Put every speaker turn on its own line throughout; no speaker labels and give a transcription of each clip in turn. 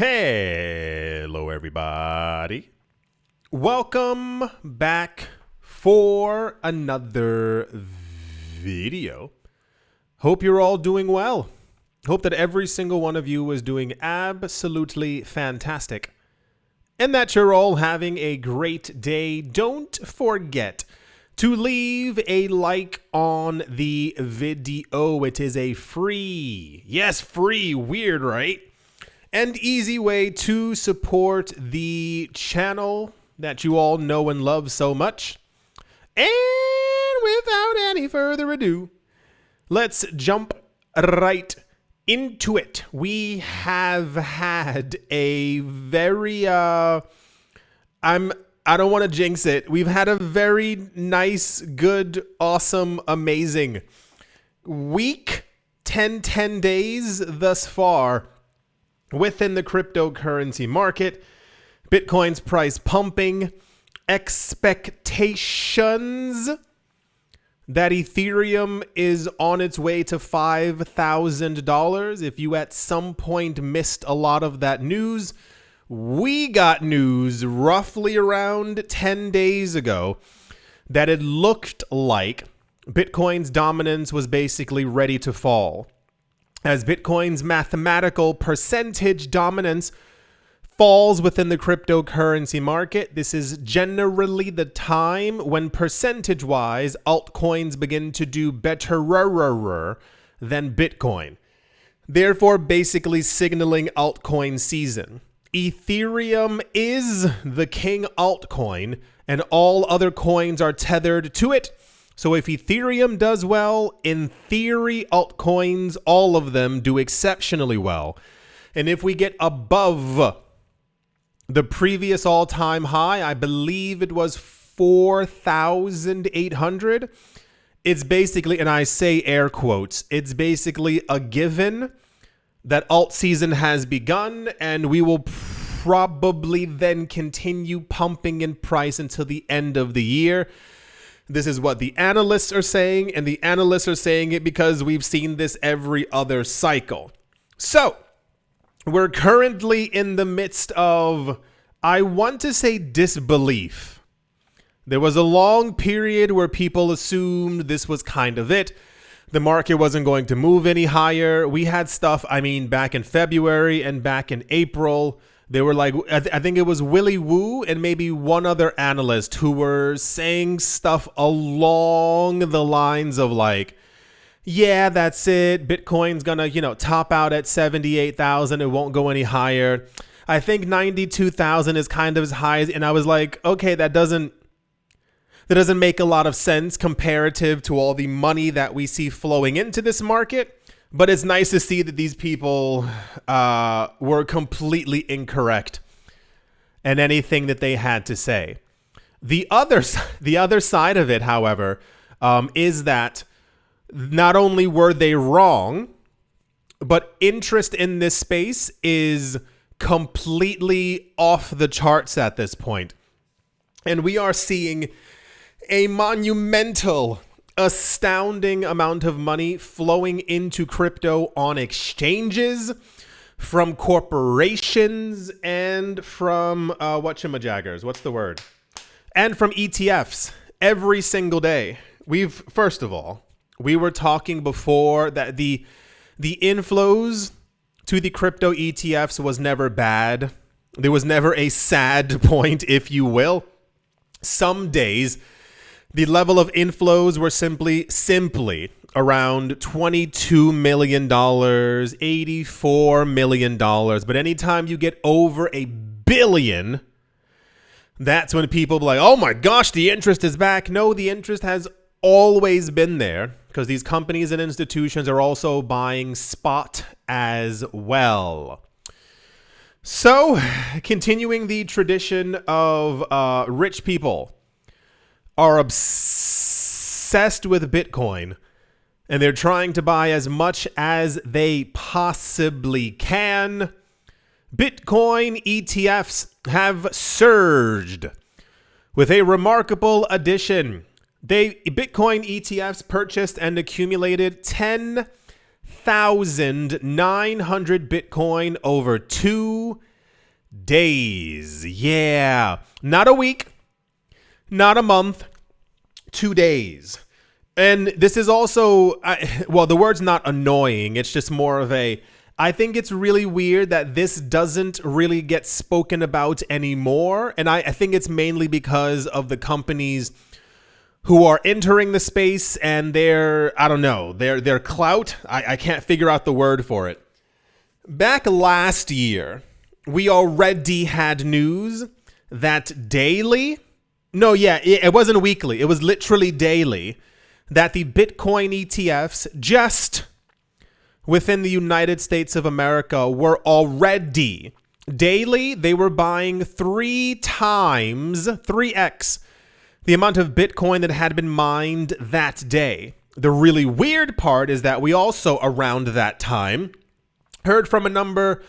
Hello, everybody. Welcome back for another video. Hope you're all doing well. Hope that every single one of you is doing absolutely fantastic and that you're all having a great day. Don't forget to leave a like on the video. It is a free, yes, free, weird, right? And easy way to support the channel that you all know and love so much. And without any further ado, let's jump right into it. We have had a very, I don't want to jinx it. We've had a very nice, good, awesome, amazing week, 10 days thus far within the cryptocurrency market. Bitcoin's price pumping, expectations that Ethereum is on its way to $5,000. If you at some point missed a lot of that news, we got news roughly around 10 days ago that it looked like Bitcoin's dominance was basically ready to fall, as Bitcoin's mathematical percentage dominance falls within the cryptocurrency market. This is generally the time when percentage-wise altcoins begin to do better than Bitcoin, therefore basically signaling altcoin season. Ethereum is the king altcoin, and all other coins are tethered to it. So if Ethereum does well, in theory, altcoins, all of them, do exceptionally well. And if we get above the previous all-time high, I believe it was 4,800, it's basically, and I say air quotes, it's basically a given that alt season has begun, and we will probably then continue pumping in price until the end of the year. This is what the analysts are saying, and the analysts are saying it because we've seen this every other cycle. So we're currently in the midst of, I want to say, disbelief. There was a long period where people assumed this was kind of it. The market wasn't going to move any higher. We had stuff, back in February and back in April. They were like, I think it was Willy Woo and maybe one other analyst who were saying stuff along the lines of like, yeah, that's it. Bitcoin's gonna, top out at 78,000. It won't go any higher. I think 92,000 is kind of as high as, and I was like, okay, that doesn't make a lot of sense comparative to all the money that we see flowing into this market. But it's nice to see that these people were completely incorrect in anything that they had to say. The other side of it, however, is that not only were they wrong, but interest in this space is completely off the charts at this point. And we are seeing a monumental, astounding amount of money flowing into crypto on exchanges, from corporations, and from whatchamajaggers, what's the word? And from ETFs every single day. First of all, we were talking before that the inflows to the crypto ETFs was never bad. There was never a sad point, if you will. Some days the level of inflows were simply around $22 million, $84 million. But anytime you get over $1 billion, that's when people be like, oh my gosh, the interest is back. No, the interest has always been there because these companies and institutions are also buying spot as well. So, continuing the tradition of rich people are obsessed with Bitcoin, and they're trying to buy as much as they possibly can. Bitcoin ETFs have surged with a remarkable addition. Bitcoin ETFs purchased and accumulated 10,900 Bitcoin over 2 days. Yeah. Not a week, not a month, 2 days. And this is also, well, the word's not annoying. It's just more of I think it's really weird that this doesn't really get spoken about anymore. And I think it's mainly because of the companies who are entering the space and their clout. I can't figure out the word for it. Back last year, we already had news that daily, it wasn't weekly, it was literally daily, that the Bitcoin ETFs just within the United States of America were already daily, they were buying 3x the amount of Bitcoin that had been mined that day. The really weird part is that we also, around that time, heard from a number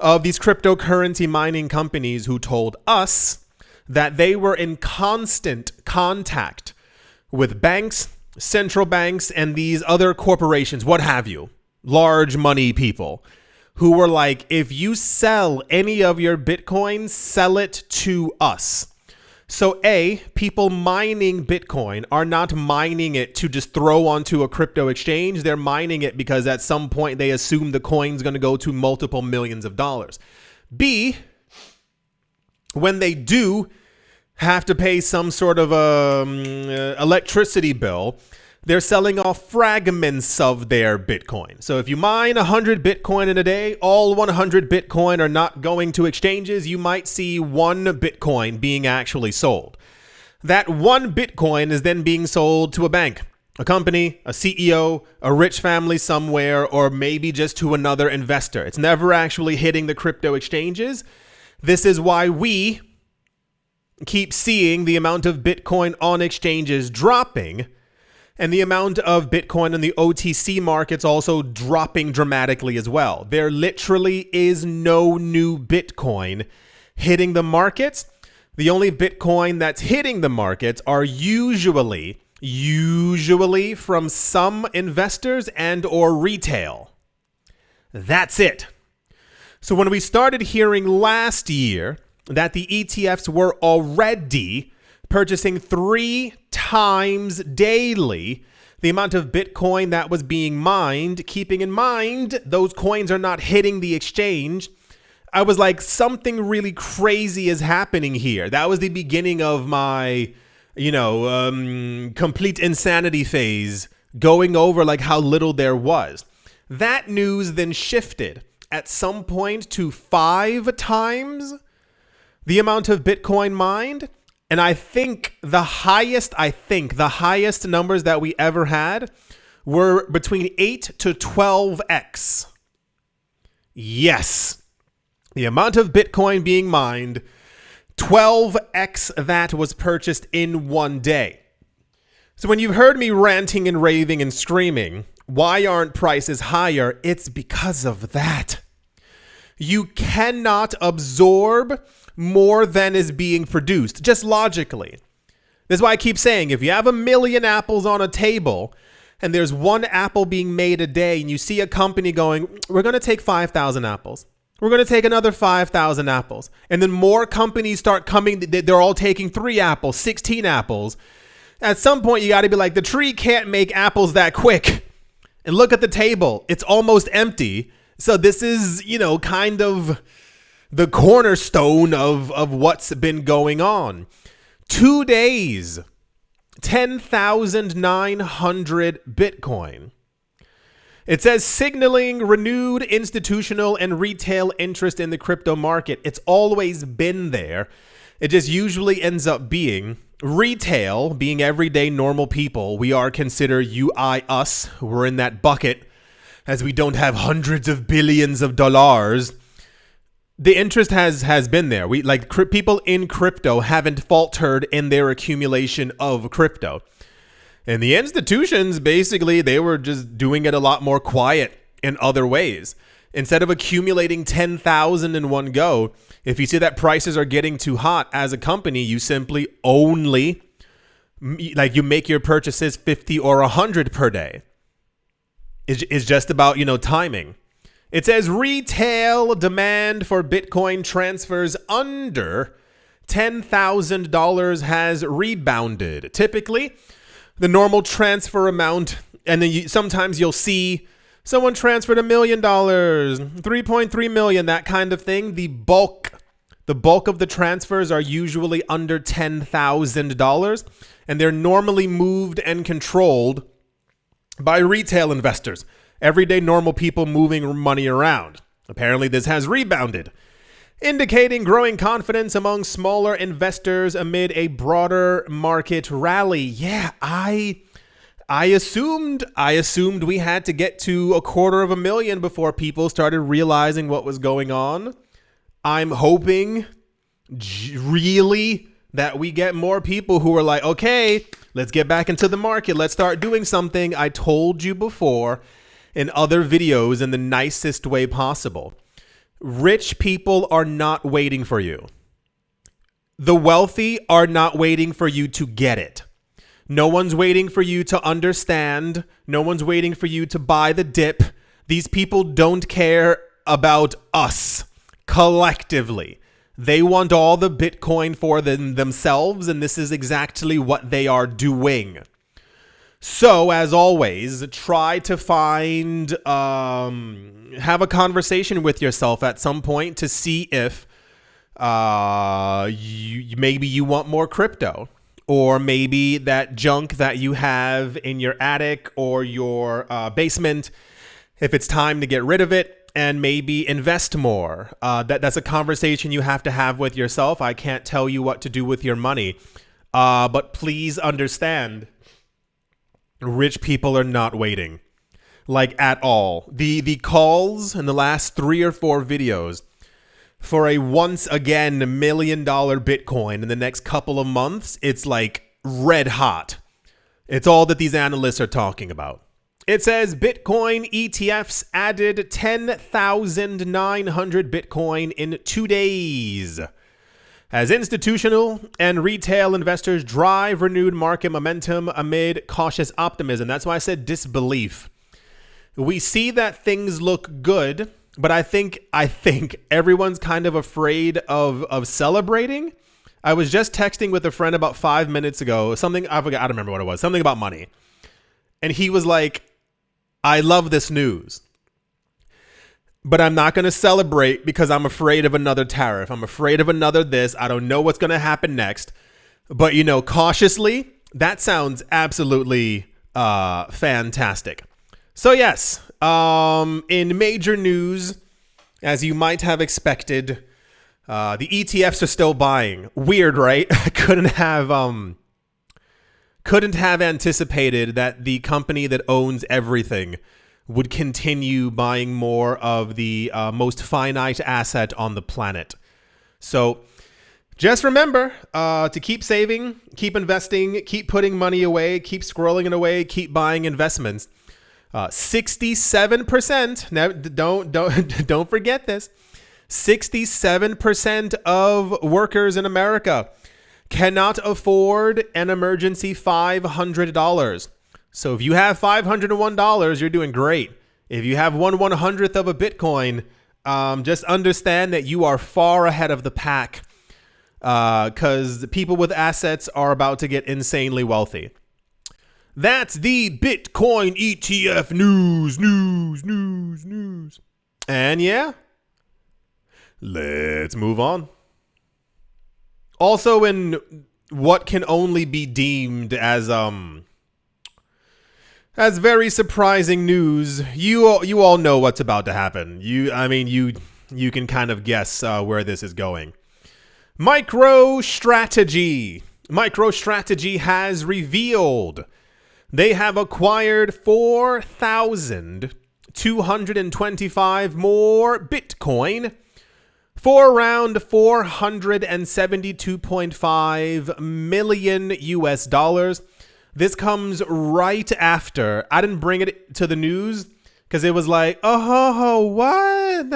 of these cryptocurrency mining companies who told us that they were in constant contact with banks, central banks, and these other corporations, what have you, large money people, who were like, if you sell any of your Bitcoin, sell it to us. So people mining Bitcoin are not mining it to just throw onto a crypto exchange. They're mining it because at some point they assume the coin's going to go to multiple millions of dollars. B, when they do have to pay some sort of electricity bill, they're selling off fragments of their Bitcoin. So if you mine 100 Bitcoin in a day, all 100 Bitcoin are not going to exchanges. You might see 1 Bitcoin being actually sold. That 1 Bitcoin is then being sold to a bank, a company, a CEO, a rich family somewhere, or maybe just to another investor. It's never actually hitting the crypto exchanges. This is why we keep seeing the amount of Bitcoin on exchanges dropping, and the amount of Bitcoin in the OTC markets also dropping dramatically as well. There literally is no new Bitcoin hitting the markets. The only Bitcoin that's hitting the markets are usually from some investors and or retail. That's it. So when we started hearing last year that the ETFs were already purchasing 3 times daily the amount of Bitcoin that was being mined, keeping in mind those coins are not hitting the exchange, I was like, something really crazy is happening here. That was the beginning of my, complete insanity phase, going over like how little there was. That news then shifted at some point to 5 times the amount of Bitcoin mined. And I think the highest numbers that we ever had were between 8 to 12x. Yes. The amount of Bitcoin being mined, 12x that was purchased in one day. So when you've heard me ranting and raving and screaming, why aren't prices higher? It's because of that. You cannot absorb more than is being produced, just logically. This is why I keep saying, if you have 1 million apples on a table and there's 1 apple being made a day and you see a company going, we're going to take 5,000 apples. We're going to take another 5,000 apples. And then more companies start coming. They're all taking 3 apples, 16 apples. At some point, you got to be like, the tree can't make apples that quick. And look at the table. It's almost empty. So this is, kind of the cornerstone of what's been going on. 2 days, 10,900 Bitcoin. It says signaling renewed institutional and retail interest in the crypto market. It's always been there. It just usually ends up being retail, being everyday normal people. We are considered us. We're in that bucket as we don't have hundreds of billions of dollars. The interest has been there. People in crypto haven't faltered in their accumulation of crypto. And the institutions, basically, they were just doing it a lot more quiet in other ways. Instead of accumulating 10,000 in one go, if you see that prices are getting too hot as a company, you simply only, you make your purchases 50 or 100 per day. It's just about, timing. It says retail demand for Bitcoin transfers under $10,000 has rebounded. Typically, the normal transfer amount, and then sometimes you'll see someone transferred $1 million, 3.3 million, that kind of thing. The bulk of the transfers are usually under $10,000, and they're normally moved and controlled by retail investors, everyday normal people moving money around. Apparently, this has rebounded, indicating growing confidence among smaller investors amid a broader market rally. Yeah, I assumed we had to get to 250,000 before people started realizing what was going on. I'm hoping really that we get more people who are like, okay, let's get back into the market. Let's start doing something. I told you before in other videos in the nicest way possible. Rich people are not waiting for you. The wealthy are not waiting for you to get it. No one's waiting for you to understand. No one's waiting for you to buy the dip. These people don't care about us collectively. They want all the Bitcoin for themselves, and this is exactly what they are doing. So, as always, try to find, have a conversation with yourself at some point to see if maybe you want more crypto, or maybe that junk that you have in your attic or your basement, if it's time to get rid of it and maybe invest more. That's a conversation you have to have with yourself. I can't tell you what to do with your money, but please understand, rich people are not waiting, like at all. The calls in the last 3 or 4 videos for a once again $1 million Bitcoin in the next couple of months, it's like red hot. It's all that these analysts are talking about. It says Bitcoin ETFs added 10,900 Bitcoin in 2 days, as institutional and retail investors drive renewed market momentum amid cautious optimism. That's why I said disbelief. We see that things look good, but I think everyone's kind of afraid of celebrating. I was just texting with a friend about 5 minutes ago. Something, I don't remember what it was. Something about money. And he was like, I love this news, but I'm not going to celebrate because I'm afraid of another tariff. I'm afraid of another this. I don't know what's going to happen next. But, cautiously, that sounds absolutely fantastic. So, yes, in major news, as you might have expected, the ETFs are still buying. Weird, right? I couldn't have anticipated that the company that owns everything would continue buying more of the most finite asset on the planet. So just remember to keep saving, keep investing, keep putting money away, keep scrolling it away, keep buying investments. 67%. Now, don't forget this. 67% of workers in America cannot afford an emergency $500. So if you have $501, you're doing great. If you have 1/100th of a Bitcoin, just understand that you are far ahead of the pack, because people with assets are about to get insanely wealthy. That's the Bitcoin ETF news. And yeah, let's move on. Also, in what can only be deemed as very surprising news, you all know what's about to happen. You can kind of guess where this is going. MicroStrategy has revealed they have acquired 4,225 more Bitcoin for around $472.5 million US. This comes right after. I didn't bring it to the news because it was like, what?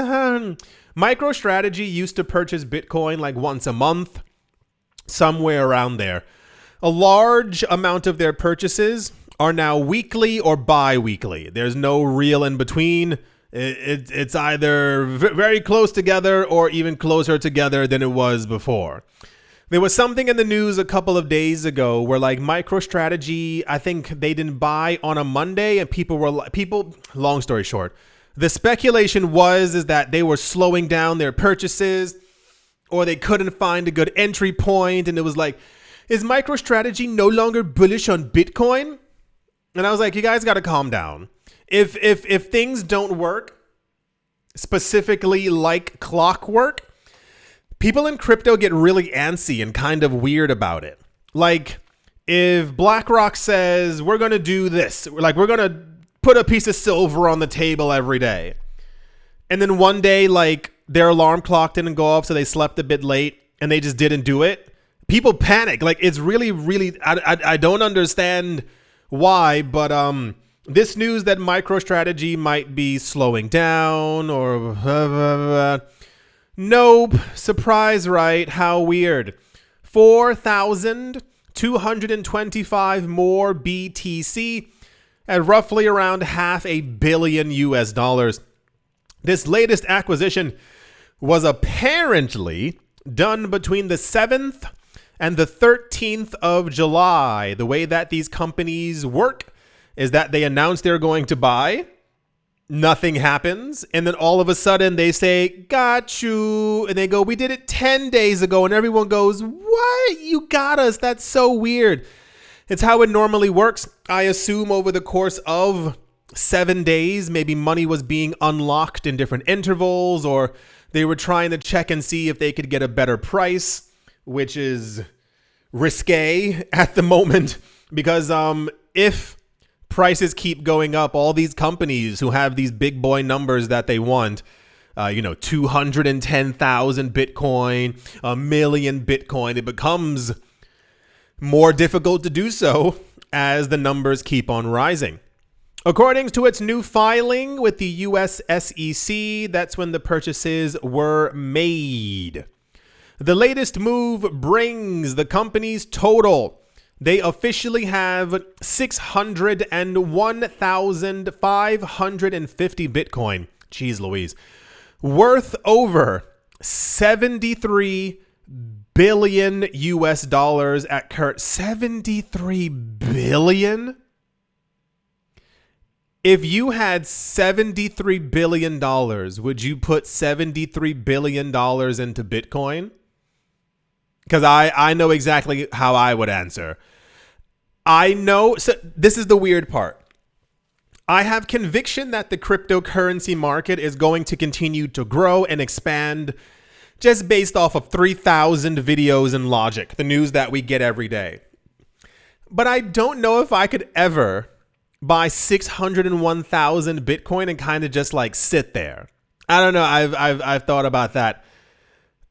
MicroStrategy used to purchase Bitcoin like once a month, somewhere around there. A large amount of their purchases are now weekly or bi-weekly. There's no real in between. It's either very close together or even closer together than it was before. There was something in the news a couple of days ago where like MicroStrategy, I think they didn't buy on a Monday, and long story short, the speculation is that they were slowing down their purchases or they couldn't find a good entry point. And it was like, is MicroStrategy no longer bullish on Bitcoin? And I was like, you guys got to calm down. If things don't work, specifically like clockwork, people in crypto get really antsy and kind of weird about it. Like if BlackRock says we're going to do this, like we're going to put a piece of silver on the table every day, and then one day like their alarm clock didn't go off, so they slept a bit late and they just didn't do it, people panic. Like it's really, I don't understand why, but this news that MicroStrategy might be slowing down or nope, surprise, right? How weird. 4,225 more BTC at roughly around $500 million US. This latest acquisition was apparently done between the 7th and the 13th of July. The way that these companies work is that they announce they're going to buy, nothing happens, and then all of a sudden they say, got you, and they go, we did it 10 days ago, and everyone goes, what? You got us. That's so weird. It's how it normally works. I assume over the course of 7 days, maybe money was being unlocked in different intervals, or they were trying to check and see if they could get a better price, which is risque at the moment, because if prices keep going up, all these companies who have these big boy numbers that they want, 210,000 Bitcoin, 1 million Bitcoin, it becomes more difficult to do so as the numbers keep on rising. According to its new filing with the US SEC, that's when the purchases were made. The latest move brings the company's total. They officially have 601,550 Bitcoin. Jeez Louise. Worth over 73 billion US dollars at current. 73 billion? If you had $73 billion, would you put $73 billion into Bitcoin? Because I know exactly how I would answer. I know. So this is the weird part. I have conviction that the cryptocurrency market is going to continue to grow and expand just based off of 3,000 videos and logic, the news that we get every day. But I don't know if I could ever buy 601,000 Bitcoin and kind of just like sit there. I don't know. I've thought about that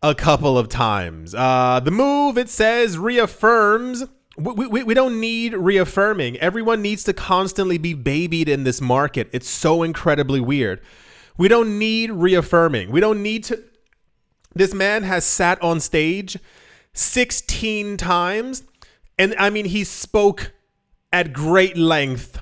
a couple of times. The move, it says, reaffirms. We don't need reaffirming. Everyone needs to constantly be babied in this market. It's so incredibly weird. We don't need reaffirming. We don't need to. This man has sat on stage 16 times. And I mean, he spoke at great length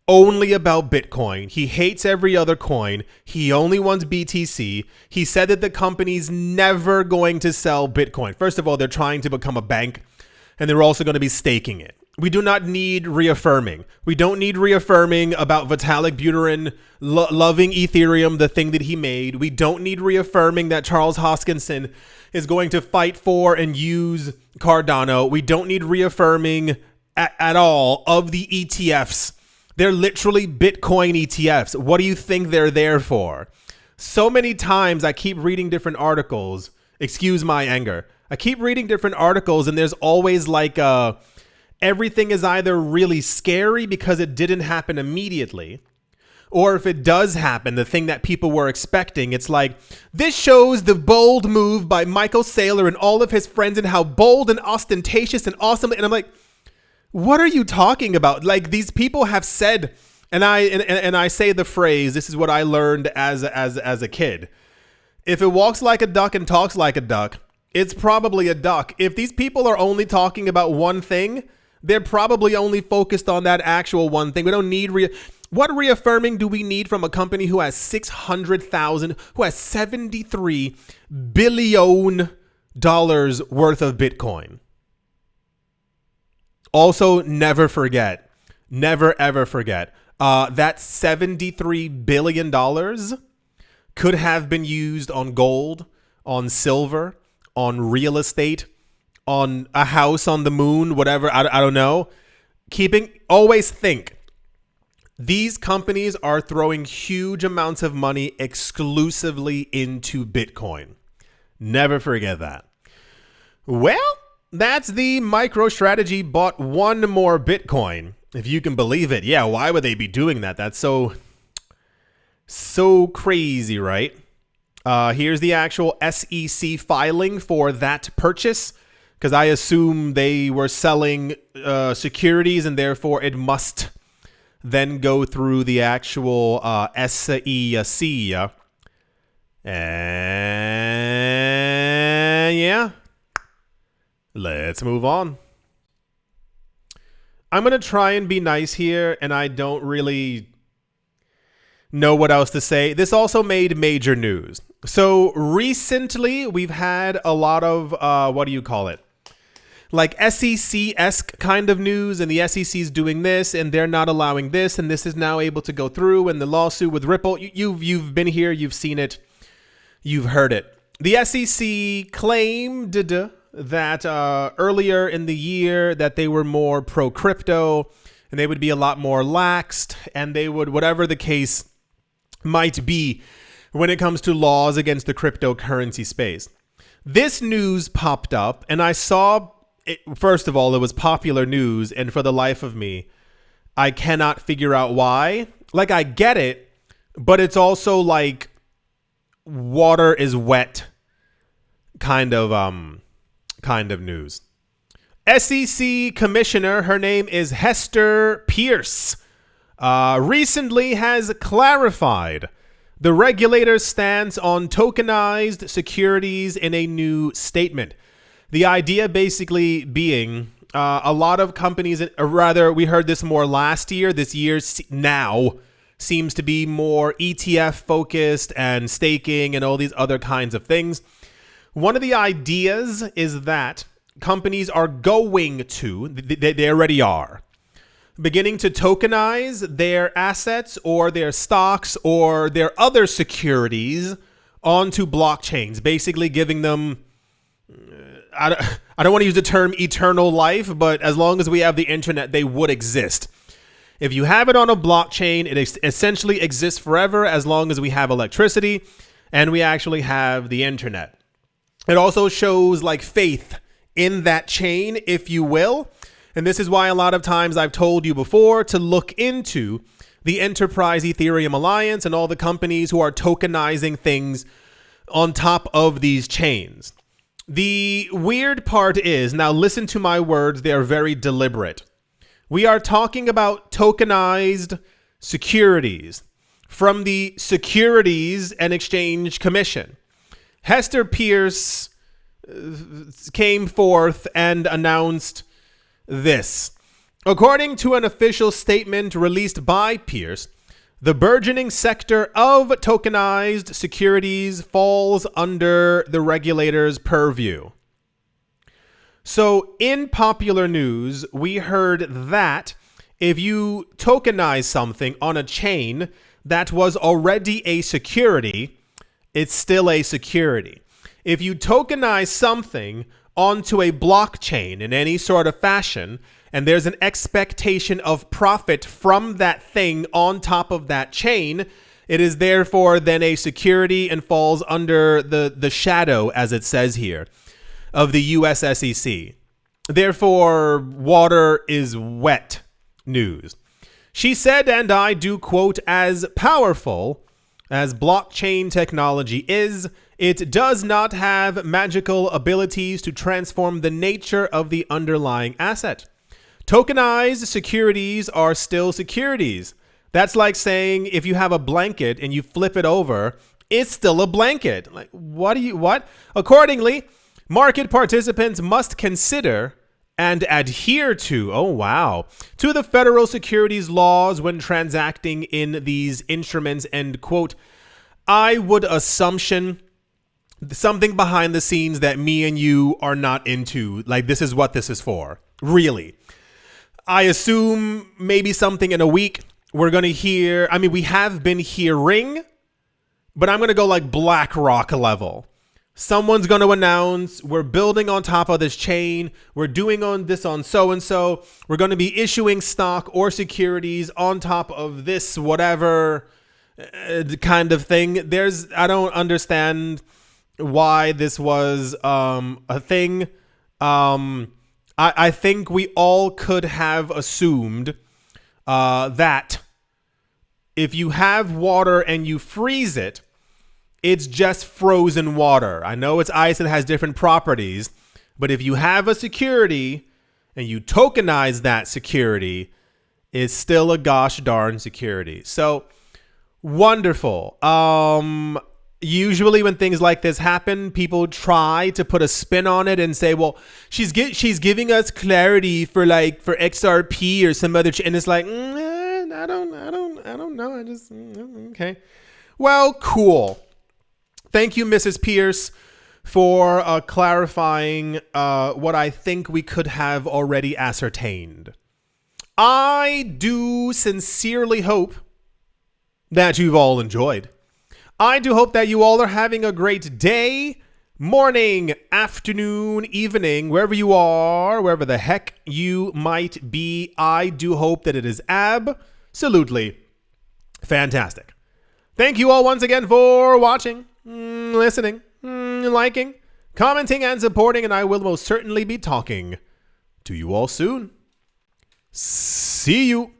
only about Bitcoin. He hates every other coin. He only wants BTC. He said that the company's never going to sell Bitcoin. First of all, they're trying to become a bank, and they're also going to be staking it. We do not need reaffirming. We don't need reaffirming about Vitalik Buterin loving Ethereum, the thing that he made. We don't need reaffirming that Charles Hoskinson is going to fight for and use Cardano. We don't need reaffirming at all of the ETFs. They're literally Bitcoin ETFs. What do you think they're there for? So many times I keep reading different articles. Excuse my anger. I keep reading different articles, and there's always like everything is either really scary because it didn't happen immediately, or if it does happen, the thing that people were expecting, it's like, this shows the bold move by Michael Saylor and all of his friends and how bold and ostentatious and awesome. And I'm like, what are you talking about? Like, these people have said, and I say the phrase, this is what I learned as a kid. If it walks like a duck and talks like a duck, it's probably a duck. If these people are only talking about one thing, they're probably only focused on that actual one thing. We don't need What reaffirming do we need from a company who has 600,000, who has $73 billion worth of Bitcoin? Also, never ever forget, that $73 billion could have been used on gold, on silver, on real estate, on a house on the moon, whatever, I don't know. Always think, these companies are throwing huge amounts of money exclusively into Bitcoin. Never forget that. Well, that's the MicroStrategy bought one more Bitcoin, if you can believe it. Yeah, why would they be doing that? That's so crazy, right? Here's the actual SEC filing for that purchase, because I assume they were selling securities, and therefore it must then go through the actual SEC. And yeah, let's move on. I'm going to try and be nice here, and I don't really know what else to say. This also made major news. So recently, we've had a lot of, what do you call it? Like SEC-esque kind of news, and the SEC's doing this, and they're not allowing this, and this is now able to go through, and the lawsuit with Ripple. You've been here, you've seen it, you've heard it. The SEC claimed that earlier in the year that they were more pro-crypto, and they would be a lot more laxed, and they would, whatever the case might be when it comes to laws against the cryptocurrency space. This news popped up, and I saw it. First of all, it was popular news, and for the life of me, I cannot figure out why. Like, I get it, but it's also like water is wet kind of news. SEC Commissioner, her name is Hester Pierce, recently has clarified the regulator's stance on tokenized securities in a new statement. The idea basically being a lot of companies, or rather we heard this more last year, this year now seems to be more ETF focused and staking and all these other kinds of things. One of the ideas is that companies are going to, they already are, beginning to tokenize their assets or their stocks or their other securities onto blockchains, basically giving them, I don't want to use the term eternal life, but as long as we have the internet, they would exist. If you have it on a blockchain, it essentially exists forever as long as we have electricity and we actually have the internet. It also shows like faith in that chain, if you will. And this is why a lot of times I've told you before to look into the Enterprise Ethereum Alliance and all the companies who are tokenizing things on top of these chains. The weird part is, now listen to my words, they are very deliberate. We are talking about tokenized securities from the Securities and Exchange Commission. Hester Pierce came forth and announced this. According to an official statement released by Pierce, the burgeoning sector of tokenized securities falls under the regulator's purview. So in popular news, we heard that if you tokenize something on a chain that was already a security, it's still a security. If you tokenize something onto a blockchain in any sort of fashion, and there's an expectation of profit from that thing on top of that chain, it is therefore then a security and falls under the shadow, as it says here, of the US SEC. Therefore, water is wet news. She said, and I do quote, as powerful as blockchain technology is, it does not have magical abilities to transform the nature of the underlying asset. Tokenized securities are still securities. That's like saying if you have a blanket and you flip it over, it's still a blanket. Like, what? Accordingly, market participants must consider and adhere to, oh wow, to the federal securities laws when transacting in these instruments, end quote. I would assumption something behind the scenes that me and you are not into. Like, this is what this is for. Really. I assume maybe something in a week we're going to hear. I mean, we have been hearing, but I'm going to go like BlackRock level. Someone's going to announce we're building on top of this chain. We're doing on this on so-and-so. We're going to be issuing stock or securities on top of this, whatever kind of thing. I don't understand why this was a thing. I think we all could have assumed that if you have water and you freeze it, it's just frozen water. I know it's ice and has different properties, but if you have a security and you tokenize that security, it's still a gosh darn security. So wonderful. Usually when things like this happen, people try to put a spin on it and say, well, she's giving us clarity for XRP or some other and it's like, I don't know. I just okay. Well, cool. Thank you, Mrs. Pierce, for clarifying what I think we could have already ascertained. I do sincerely hope that you've all enjoyed. I do hope that you all are having a great day, morning, afternoon, evening, wherever you are, wherever the heck you might be. I do hope that it is absolutely fantastic. Thank you all once again for watching, listening, liking, commenting, and supporting, and I will most certainly be talking to you all soon. See you.